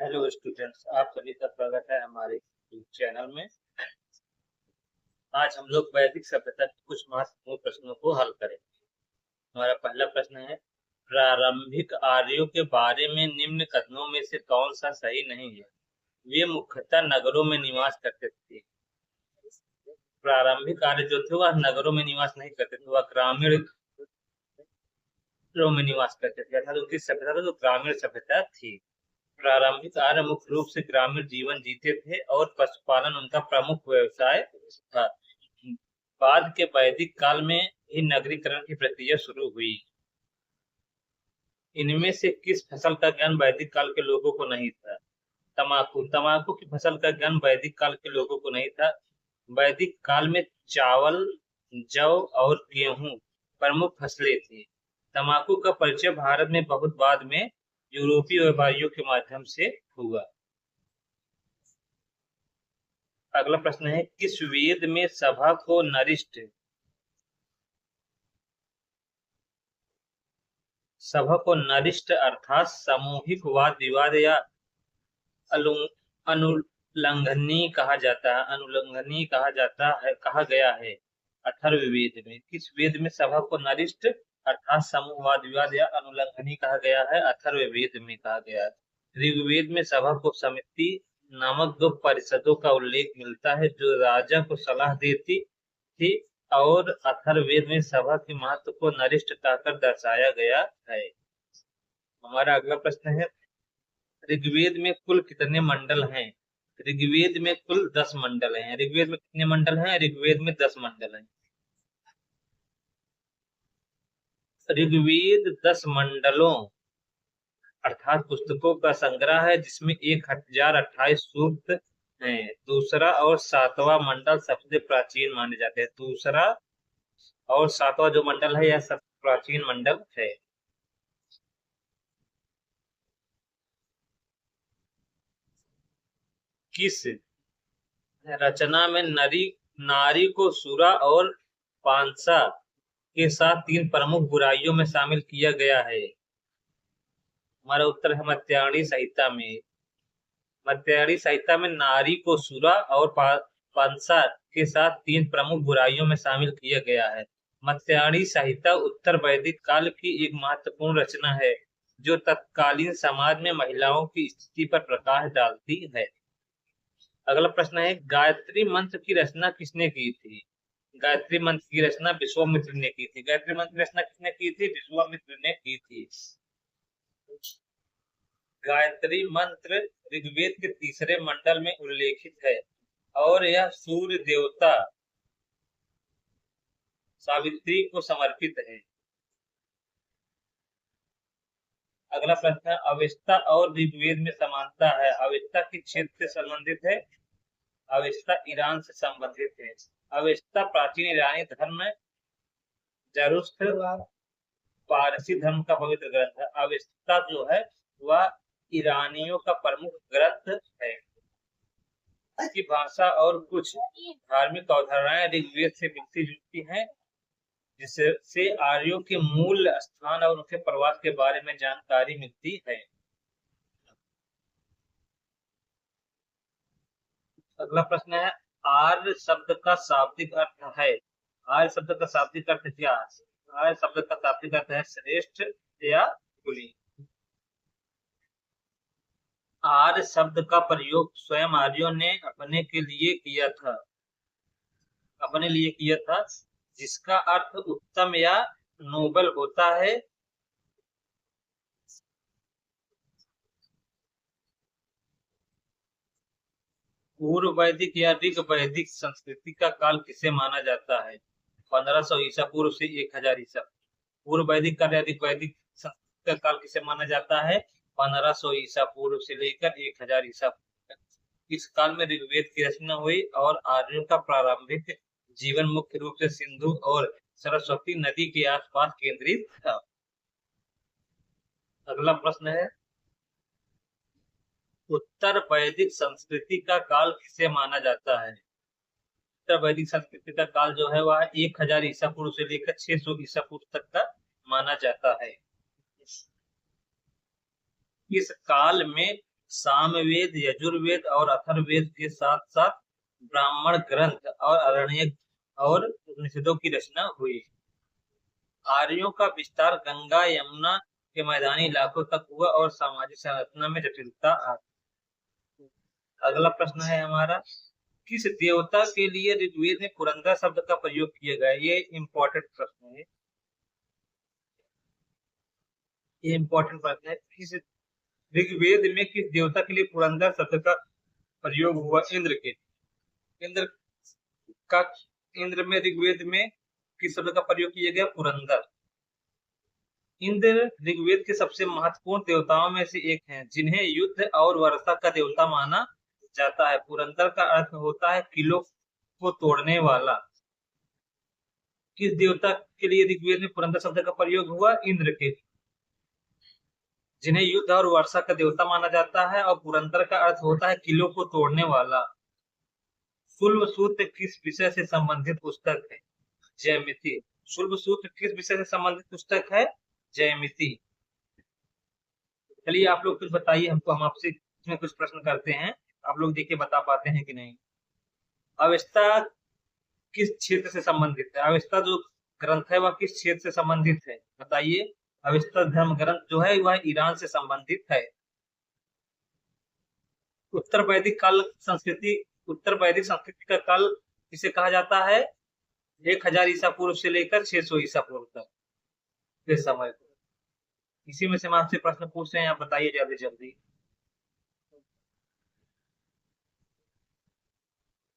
Hello students, आप सभी का स्वागत है हमारे YouTube चैनल में। आज हम लोग वैदिक सभ्यता के कुछ महत्वपूर्ण प्रश्नों को हल करेंगे। हमारा पहला प्रश्न है, प्रारंभिक आर्यों के बारे में निम्न कथनों में से कौन सा सही नहीं है? वे मुख्यतः नगरों में निवास करते थे। प्रारंभिक आर्य जो थे वह नगरों में निवास नहीं करते थे, वह ग्रामीण में निवास करते थे, अर्थात उनकी सभ्यता जो ग्रामीण सभ्यता थी। प्रारंभिक आर्य मुख्य रूप से ग्रामीण जीवन जीते थे और पशुपालन उनका प्रमुख व्यवसाय था। बाद के वैदिक काल में ही नगरीकरण की प्रक्रिया शुरू हुई। इनमें से किस फसल का ज्ञान वैदिक काल के लोगों को नहीं था? तमाकू। तमाकू की फसल का ज्ञान वैदिक काल के लोगों को नहीं था। वैदिक काल में चावल, जौ और गेहूं प्रमुख फसलें थी। तमाकू का परिचय भारत में बहुत बाद में यूरोपीय व्यापारियों के माध्यम से हुआ। अगला प्रश्न है, किस वेद में सभा को नरिष्ठ अर्थात सामूहिक वाद विवाद या अनुल्लंघनीय कहा गया है? अथर्ववेद में। किस वेद में सभा को नरिष्ठ अर्थात समूह वाद विवाद या अनुल्लंघनीय कहा गया है? अथर्ववेद में कहा गया है। ऋग्वेद में सभा को समिति नामक दो परिषदों का उल्लेख मिलता है जो राजा को सलाह देती थी, और अथर्ववेद में सभा के महत्व को नरिष्ठ कहकर दर्शाया गया है। हमारा अगला प्रश्न है, ऋग्वेद में कुल कितने मंडल हैं? ऋग्वेद में कुल 10 मंडल हैं। ऋग्वेद में कितने मंडल हैं? ऋग्वेद में 10 मंडल हैं। ऋग्वेद 10 मंडलों अर्थात पुस्तकों का संग्रह है जिसमें 1028 सूक्त हैं। दूसरा और सातवां मंडल सबसे प्राचीन माने जाते हैं। दूसरा और सातवां जो मंडल है यह सबसे प्राचीन मंडल है। किस रचना में नारी को सुरा और पांसा के साथ 3 प्रमुख बुराइयों में शामिल किया गया है? हमारा उत्तर है मत्स्यायणी संहिता में। मत्स्यायणी संहिता में नारी को सुरा और पांसा के साथ 3 प्रमुख बुराइयों में शामिल किया गया है। मत्स्यायणी संहिता उत्तर वैदिक काल की एक महत्वपूर्ण रचना है जो तत्कालीन समाज में महिलाओं की स्थिति पर प्रकाश डालती है। अगला प्रश्न है, गायत्री मंत्र की रचना किसने की थी? गायत्री मंत्र की रचना विश्वामित्र ने की थी। गायत्री मंत्र की रचना किसने की थी? विश्वामित्र ने की थी। गायत्री मंत्र ऋग्वेद के 3 मंडल में उल्लेखित है और यह सूर्य देवता सावित्री को समर्पित है। अगला प्रश्न है, अवेस्ता और ऋग्वेद में समानता है? अवेस्ता किस क्षेत्र से संबंधित है? अवेस्ता ईरान से संबंधित है। अवेस्ता प्राचीन ईरानी धर्म ज़रोस्त्र पारसी धर्म का पवित्र ग्रंथ है। अवेस्ता जो है वह ईरानियों का प्रमुख ग्रंथ है। इसकी भाषा और कुछ धार्मिक अवधारणाएं ऋग्वेद से मिलती जुलती हैं, जिससे आर्यों के मूल स्थान और उनके प्रवास के बारे में जानकारी मिलती है। अगला प्रश्न है, आर्य शब्द का शाब्दिक अर्थ है? आर्य शब्द का शाब्दिक अर्थ क्या है? आर्य शब्द का शाब्दिक अर्थ है श्रेष्ठ या कुलीन। आर्य शब्द का प्रयोग स्वयं आर्यों ने अपने लिए किया था, जिसका अर्थ उत्तम या नोबल होता है। पूर्व वैदिक या ऋग वैदिक संस्कृति का काल किसे माना जाता है? 1500 ईसा पूर्व से 1000 ईसा। पूर्व वैदिक काल या ऋग वैदिक संस्कृति का काल किसे माना जाता है? 1500 ईसा पूर्व से लेकर 1000 ईसा। इस काल में ऋग्वेद की रचना हुई और आर्यों का प्रारंभिक जीवन मुख्य रूप से सिंधु और सरस्वती नदी के आसपास केंद्रित था। अगला प्रश्न है, उत्तर वैदिक संस्कृति का काल किसे माना जाता है? उत्तर वैदिक संस्कृति का काल जो है वह 1000 ईसा पूर्व से लेकर 600 ईसा पूर्व तक का माना जाता है। इस काल में सामवेद, यजुर्वेद और अथर्ववेद के साथ साथ ब्राह्मण ग्रंथ और अरण्यक और उपनिषदों की रचना हुई। आर्यों का विस्तार गंगा यमुना के मैदानी इलाकों तक हुआ और सामाजिक संरचना में जटिलता आ गई। अगला प्रश्न है हमारा, किस देवता के लिए ऋग्वेद में पुरंदर शब्द का प्रयोग किया गया? ये इंपॉर्टेंट प्रश्न है। ये इंपॉर्टेंट प्रश्न है, किस ऋग्वेद में किस देवता के लिए पुरंदर शब्द का प्रयोग हुआ? इंद्र के। इंद्र का, इंद्र में ऋग्वेद में किस शब्द का प्रयोग किया गया? पुरंदर। इंद्र ऋग्वेद के सबसे महत्वपूर्ण देवताओं में से एक हैं, जिन्हें युद्ध और वर्षा का देवता माना जाता है। पुरंदर का अर्थ होता है किलों को तोड़ने वाला। किस देवता के लिए ऋग्वेद में पुरंदर शब्द का प्रयोग हुआ? इंद्र के, जिन्हें युद्ध और वर्षा का देवता माना जाता है। और पुरंदर का अर्थ होता है किलों को तोड़ने वाला। शुल्ब सूत्र किस विषय से संबंधित पुस्तक है? जयमिति। शुल्ब सूत्र किस विषय से संबंधित पुस्तक है? जयमिति। चलिए आप लोग कुछ बताइए हमको, हम आपसे इसमें कुछ प्रश्न करते हैं, आप लोग देखिए बता पाते हैं कि नहीं। अवेस्ता किस क्षेत्र से संबंधित है? अवेस्ता जो ग्रंथ है वह किस क्षेत्र से संबंधित है? बताइए। अवेस्ता धर्म ग्रंथ जो है वह ईरान से संबंधित है। उत्तर वैदिक काल संस्कृति, उत्तर वैदिक संस्कृति का काल किसे कहा जाता है? 1000 ईसा पूर्व से लेकर 600 ईसा पूर्व तक के समय को। इसी में से हम आपसे प्रश्न पूछ रहे हैं, आप बताइए जल्दी जल्दी।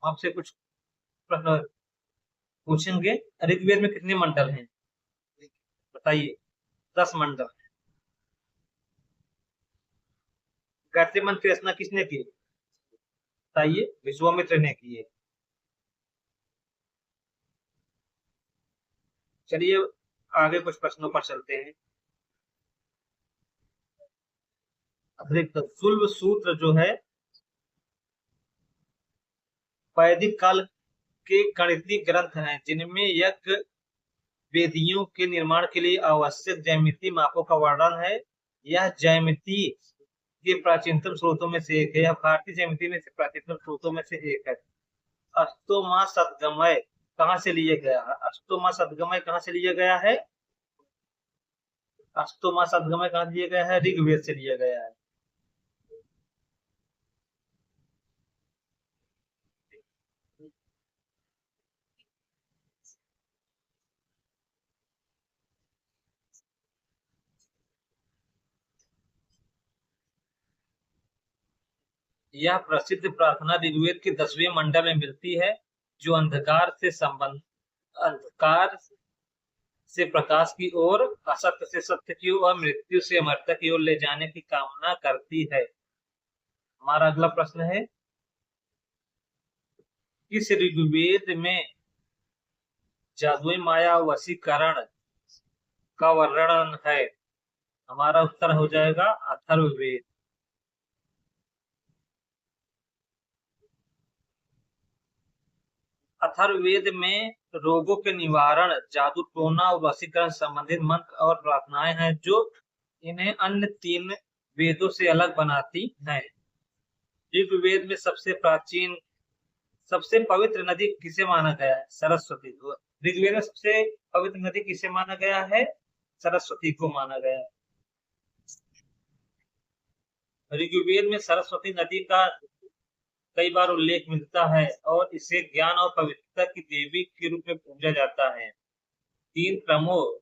आपसे कुछ प्रश्न पूछेंगे। ऋग्वेद में कितने मंडल हैं? बताइए। 10 मंडल। गायत्री मंत्र की रचना किसने की? बताइए। विश्वामित्र ने की है। चलिए आगे कुछ प्रश्नों पर चलते हैं। शुल्ब सूत्र जो है वैदिक काल के गणितीय ग्रंथ हैं, जिनमें यज्ञ वेदियों के निर्माण के लिए आवश्यक ज्यामितीय मापों का वर्णन है। यह ज्यामिति के प्राचीनतम स्रोतों में से एक है। यह भारतीय ज्यामिति में से प्राचीनतम स्रोतों में से एक है। अष्टोमा सदगमय कहाँ से लिया गया है? अष्टोमा सदगमय कहाँ से लिया गया है? अष्टोमा सदगमय कहाँ लिया गया है? ऋग्वेद से लिया गया है। यह प्रसिद्ध प्रार्थना ऋग्वेद के 10वें मंडल में मिलती है, जो अंधकार से प्रकाश की ओर, असत्य से सत्य की ओर और मृत्यु से अमरता की ओर ले जाने की कामना करती है। हमारा अगला प्रश्न है, इस ऋग्वेद में जादुई माया वशीकरण का वर्णन है? हमारा उत्तर हो जाएगा अथर्ववेद। अथर्ववेद में रोगों के निवारण, जादू टोना और वशीकरण संबंधित मंत्र और प्रार्थनाएं हैं, जो इन्हें अन्य 3 वेदों से अलग बनाती हैं। ऋग्वेद में सबसे प्राचीन, सबसे पवित्र नदी किसे माना गया है? सरस्वती को। ऋग्वेद में सबसे पवित्र नदी किसे माना गया है? सरस्वती को माना गया है। ऋग्वेद में सरस्वती नदी का कई बार उल्लेख मिलता है और इसे ज्ञान और पवित्रता की देवी के रूप में पूजा जाता है। 3 प्रमुख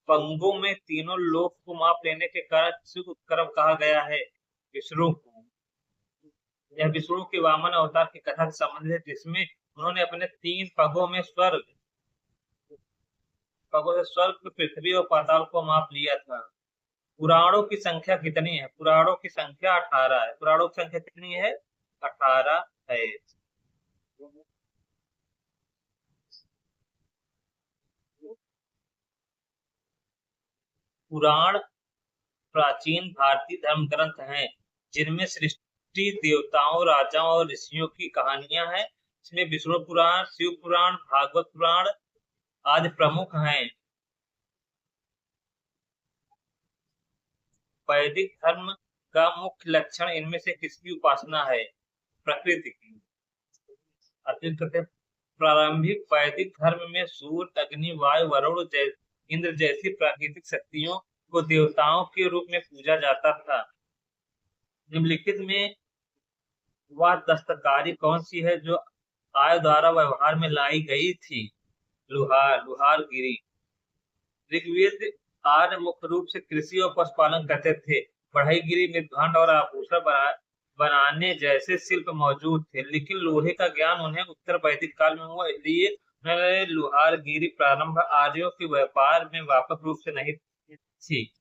पंगों में तीनों लोक को माप लेने के कारण इसे उपक्रम कहा गया है विष्णु को। यह विष्णु के वामन अवतार की कथा से संबंधित है, जिसमें उन्होंने अपने 3 पगों में स्वर्ग, पृथ्वी और पाताल को माप लिया था। पुराणों की संख्या कितनी है? पुराणों की संख्या 18 है। पुराणों की संख्या कितनी है? 18 है। पुराण प्राचीन भारतीय धर्म ग्रंथ हैं, जिनमें सृष्टि, देवताओं, राजाओं और ऋषियों की कहानियां हैं। इसमें विष्णु पुराण, शिव पुराण, भागवत पुराण आदि प्रमुख हैं। वैदिक धर्म का मुख्य लक्षण इनमें से किसकी उपासना है? प्रकृति की। प्रारंभिक वैदिक धर्म में सूर्य, अग्नि, वायु, वरुण, इंद्र जैसी प्राकृतिक शक्तियों को देवताओं के रूप में पूजा जाता था। निम्नलिखित में वह दस्तकारी कौन सी है जो आय द्वारा व्यवहार में लाई गई थी? लुहारगिरी। ऋग्वेद आर्य मुख्य रूप से कृषि और पशुपालन करते थे। बढ़ईगिरी में भांड और आभूषण बनाने जैसे शिल्प मौजूद थे, लेकिन लोहे का ज्ञान उन्हें उत्तर वैदिक काल में हुआ, इसलिए उन्होंने लुहारगिरी प्रारंभ आर्यों के व्यापार में व्यापक रूप से नहीं थी।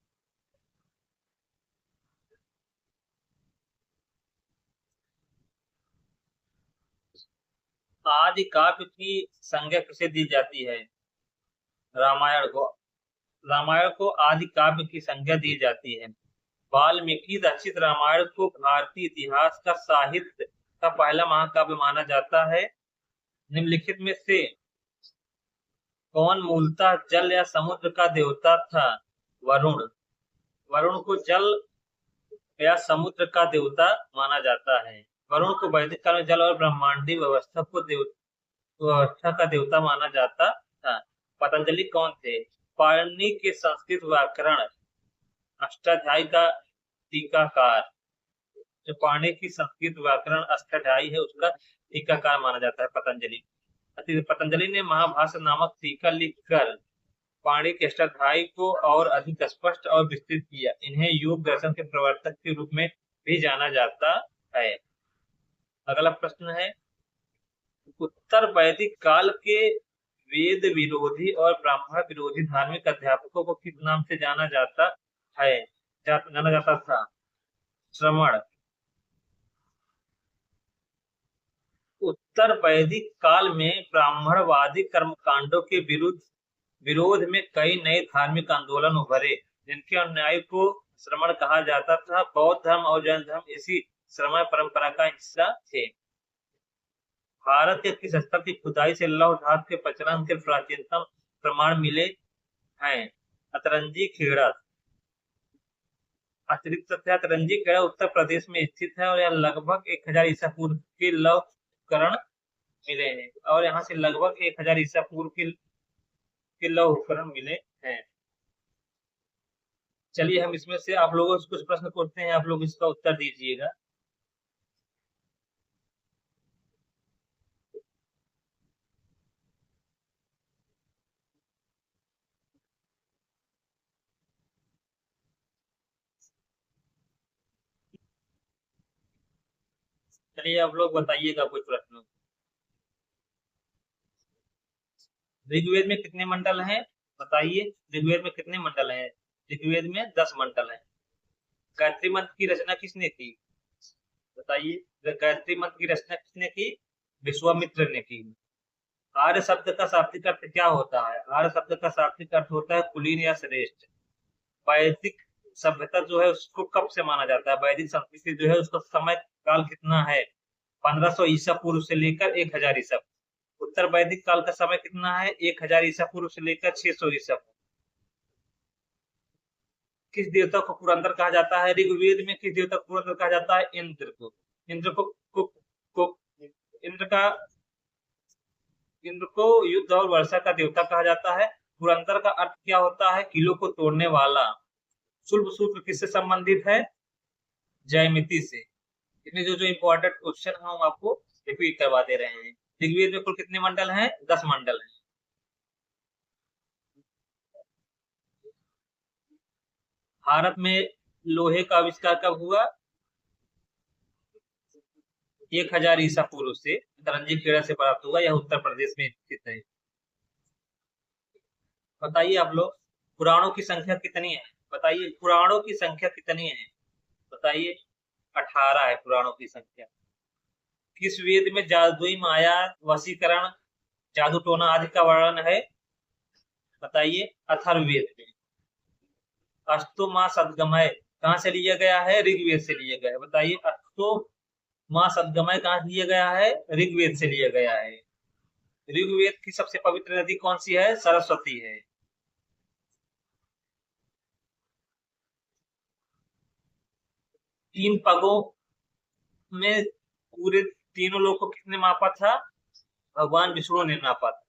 आदि काव्य की संज्ञा किसे दी जाती है? रामायण को। रामायण को आदि काव्य की संज्ञा दी जाती है। वाल्मीकि रचित रामायण को भारतीय इतिहास का साहित्य का पहला महाकाव्य माना जाता है। निम्नलिखित में से कौन मूलतः जल या समुद्र का देवता था? वरुण। वरुण को जल या समुद्र का देवता माना जाता है। वरुण को वैदिक काल में जल और ब्रह्मांडीय व्यवस्था का देवता माना जाता था। पतंजलि कौन थे? पाणिनि के संस्कृत व्याकरण अष्टाध्यायी का टीकाकार। जो पाणिनि की संस्कृत व्याकरण अष्टाध्यायी है उसका टीकाकार माना जाता है पतंजलि। पतंजलि ने महाभाष्य नामक टीका लिखकर पाणिनि के अष्टाध्यायी को और अधिक स्पष्ट और विस्तृत किया। इन्हें योग दर्शन के प्रवर्तक के रूप में भी जाना जाता है। अगला प्रश्न है, उत्तर वैदिक काल के वेद विरोधी और ब्राह्मण विरोधी धार्मिक अध्यापकों को किस नाम से जाना जाता था? श्रमण। उत्तर वैदिक काल में ब्राह्मणवादी कर्मकांडों के विरोध में कई नए धार्मिक आंदोलन उभरे, जिनके अनुयायी को श्रमण कहा जाता था। बौद्ध धर्म और जैन धर्म इसी श्रमण परंपरा का हिस्सा थे। भारत के किस स्थल की खुदाई से लौह धातु के प्रचलन के प्राचीनतम प्रमाण मिले हैं? अतरंजी खेड़ा। अतिरिक्त तथ्य, अतरंजी खेड़ा उत्तर प्रदेश में स्थित है और यह लगभग 1000 ईसा पूर्व के लौह उपकरण मिले हैं और यहाँ से लगभग 1000 ईसा पूर्व के लौह उपकरण मिले हैं। चलिए हम इसमें से आप लोगों से कुछ प्रश्न पूछते हैं, आप लोग इसका उत्तर दीजिएगा। चलिए आप लोग बताइएगा कुछ प्रश्न। ऋग्वेद में कितने मंडल हैं? बताइए, ऋग्वेद में कितने मंडल हैं? ऋग्वेद में 10 मंडल हैं। गायत्री मंत्र की रचना किसने की? बताइए, गायत्री मंत्र की रचना किसने की? विश्वामित्र ने की। आर्य शब्द का शाब्दिक अर्थ क्या होता है? आर्य शब्द का शाब्दिक अर्थ होता है कुलीन या श्रेष्ठ। वैदिक सभ्यता जो है उसको कब से माना जाता है? वैदिक संस्कृति जो है उसका समय काल कितना है? 1500 ईसा पूर्व से लेकर 1000 ईसा। उत्तर वैदिक काल का समय कितना है? 1000 ईसा पूर्व से लेकर 600 ईसा पूर्व। किस देवता को पुरंदर कहा जाता है? ऋग्वेद में किस देवता को पुरंदर कहा जाता है? इंद्र को। इंद्र को युद्ध और वर्षा का देवता कहा जाता है। पुरंदर का अर्थ क्या होता है? किलो को तोड़ने वाला। शुल्भ सूत्र किससे संबंधित है? ज्यामिति से। इसमें जो इंपॉर्टेंट क्वेश्चन हम आपको रिपीट करवा दे रहे हैं। ऋग्वेद में कुल कितने मंडल हैं? 10 मंडल हैं। भारत में लोहे का आविष्कार कब हुआ? 1000 ईसा पूर्व से अतरंजी खेड़ा से प्राप्त हुआ। यह उत्तर प्रदेश में स्थित है। बताइए आप लोग, पुराणों की संख्या कितनी है? बताइए, पुराणों की संख्या कितनी है? बताइए। 18 है पुराणों की संख्या। किस वेद में जादुई माया, वशीकरण, जादू टोना आदि का वर्णन है? बताइए। अथर्ववेद में। अस्तु मां सदगमय कहां से लिया गया है? ऋग्वेद से लिया गया है। बताइए, अस्तु मां सदगमय कहां से लिया गया है? ऋग्वेद से लिया गया है। ऋग्वेद की सबसे पवित्र नदी कौन सी है? सरस्वती है। तीन पगों में पूरे तीनों लोग को किसने मापा था? भगवान विष्णु ने नापा था।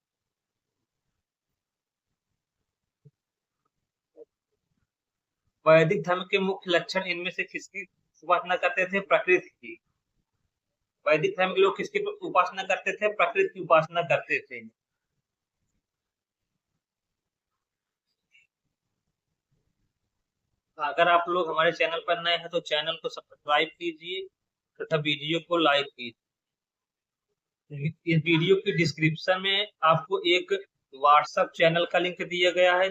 वैदिक धर्म के मुख्य लक्षण इनमें से किसकी उपासना करते थे? प्रकृति की। वैदिक धर्म के लोग किसकी उपासना करते थे? प्रकृति की उपासना करते थे। अगर आप लोग हमारे चैनल पर नए हैं तो चैनल को सब्सक्राइब कीजिए तथा वीडियो को लाइक कीजिए। इस वीडियो की डिस्क्रिप्शन में आपको एक व्हाट्सएप चैनल का लिंक दिया गया है,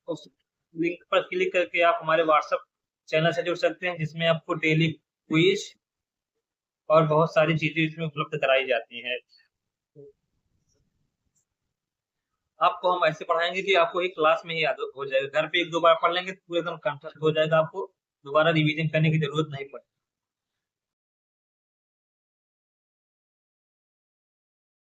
उस लिंक पर क्लिक करके आप हमारे व्हाट्सएप चैनल से जुड़ सकते हैं, जिसमें आपको डेली क्विज और बहुत सारी चीजें इसमें उपलब्ध कराई जाती हैं। आपको हम ऐसे पढ़ाएंगे कि आपको एक क्लास में ही याद हो जाएगा। घर पे एक दो बार पढ़ लेंगे तो पूरा एकदम कंठस्थ हो जाएगा, आपको दोबारा रिवीजन करने की जरूरत नहीं पड़ेगी।